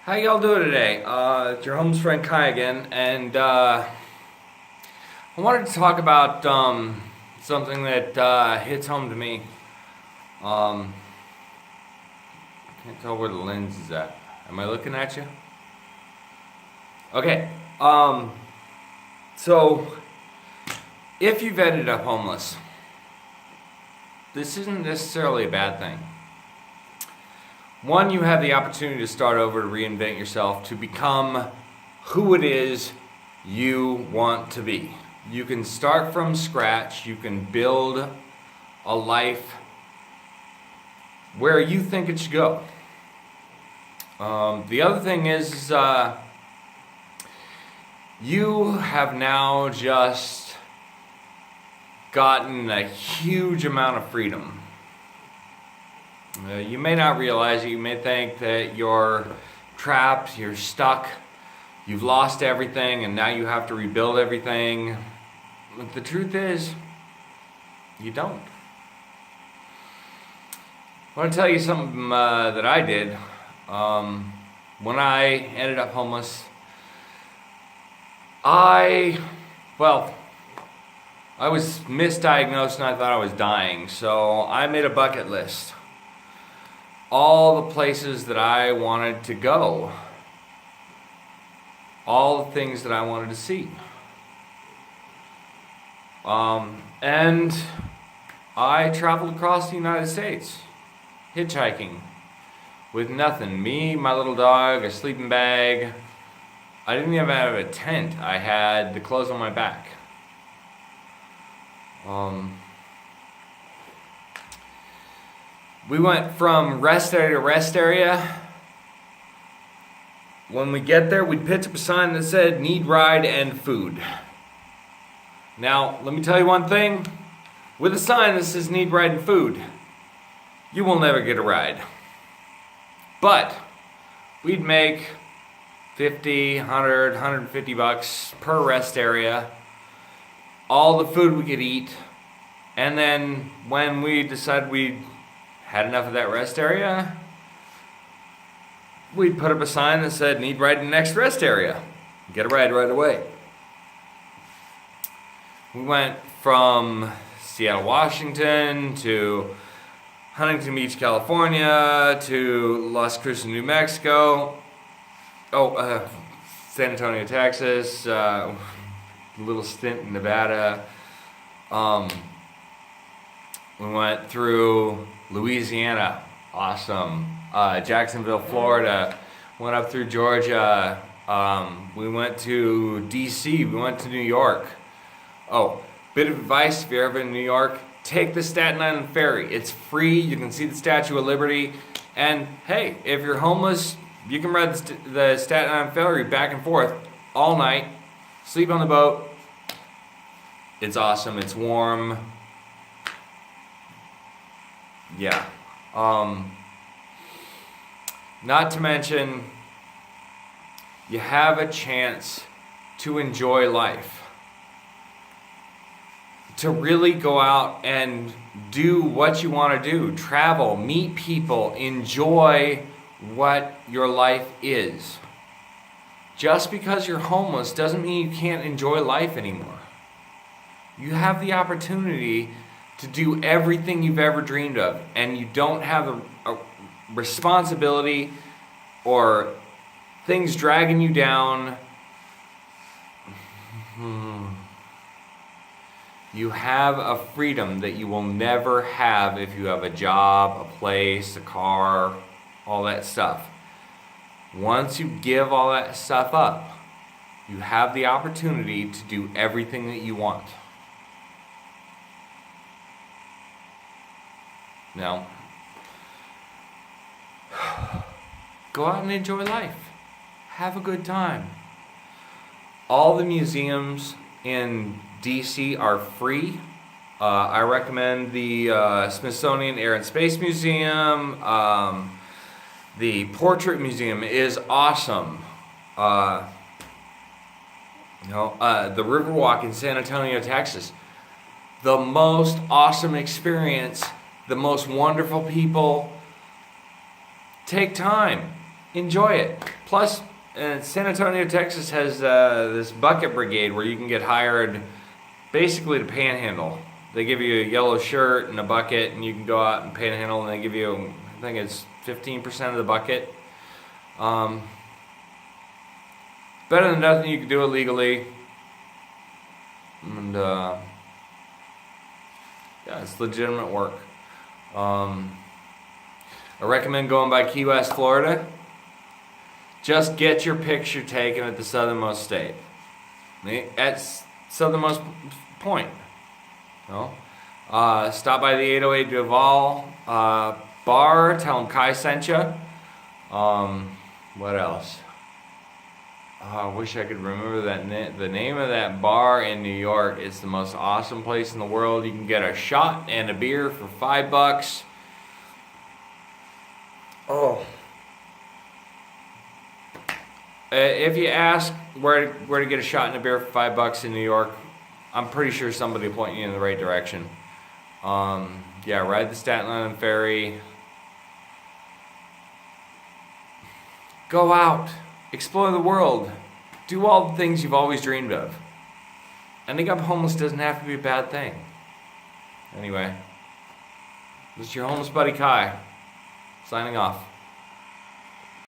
How y'all doing today? It's your homeless friend Kai again, and I wanted to talk about something that hits home to me. I can't tell where the lens is at. Am I looking at you? Okay. So if you've ended up homeless, this isn't necessarily a bad thing. One, you have the opportunity to start over, to reinvent yourself, to become who it is you want to be. You can start from scratch. You can build a life where you think it should go. The other thing is, you have now just gotten a huge amount of freedom. You may not realize it. You may think that you're trapped, you're stuck, you've lost everything, and now you have to rebuild everything. But the truth is, you don't. I want to tell you something that I did. When I ended up homeless, I was misdiagnosed and I thought I was dying. So I made a bucket list. All the places that I wanted to go. All the things that I wanted to see. And I traveled across the United States, hitchhiking, with nothing. Me, my little dog, a sleeping bag. I didn't even have a tent. I had the clothes on my back. We went from rest area to rest area. When we get there, we'd pitch up a sign that said, "Need ride and food." Now, let me tell you one thing. With a sign that says, "Need ride and food," you will never get a ride. But we'd make $50, $100, $150 per rest area. All the food we could eat. And then when we decided we had enough of that rest area, we'd put up a sign that said, "Need ride in the next rest area." Get a ride right away. We went from Seattle, Washington to Huntington Beach, California to Las Cruces, New Mexico. San Antonio, Texas. A little stint in Nevada. We went through Louisiana, awesome. Jacksonville, Florida. Went up through Georgia. We went to DC. We went to New York. Oh, bit of advice if you're ever in New York: take the Staten Island ferry. It's free. You can see the Statue of Liberty. And hey, if you're homeless, you can ride the Staten Island ferry back and forth all night. Sleep on the boat. It's awesome. It's warm. Yeah. Not to mention, you have a chance to enjoy life. To really go out and do what you want to do. Travel, meet people, enjoy what your life is. Just because you're homeless doesn't mean you can't enjoy life anymore. You have the opportunity to do everything you've ever dreamed of, and you don't have a responsibility or things dragging you down. You have a freedom that you will never have if you have a job, a place, a car, all that stuff. Once you give all that stuff up, you have the opportunity to do everything that you want. Now, go out and enjoy life. Have a good time. All the museums in DC are free. I recommend the Smithsonian Air and Space Museum. The Portrait Museum is awesome. The Riverwalk in San Antonio, Texas. The most awesome experience. The most wonderful people. Take time. enjoy it. Plus, San Antonio, Texas has this bucket brigade where you can get hired basically to panhandle. They give you a yellow shirt and a bucket, and you can go out and panhandle, and they give you, I think it's 15% of the bucket. Better than nothing. You can do it legally. And yeah, it's legitimate work. I recommend going by Key West, Florida. Just get your picture taken at the southernmost state. At southernmost point. Stop by the 808 Duval bar. Tell them Kai sent you. What else? I wish I could remember the name of that bar in New York. It's the most awesome place in the world. You can get a shot and a beer for $5. Oh. If you ask where to get a shot and a beer for $5 in New York, I'm pretty sure somebody will point you in the right direction. Yeah, ride the Staten Island ferry. Go out. Explore the world. Do all the things you've always dreamed of. Ending up homeless doesn't have to be a bad thing. Anyway, this is your homeless buddy Kai, signing off.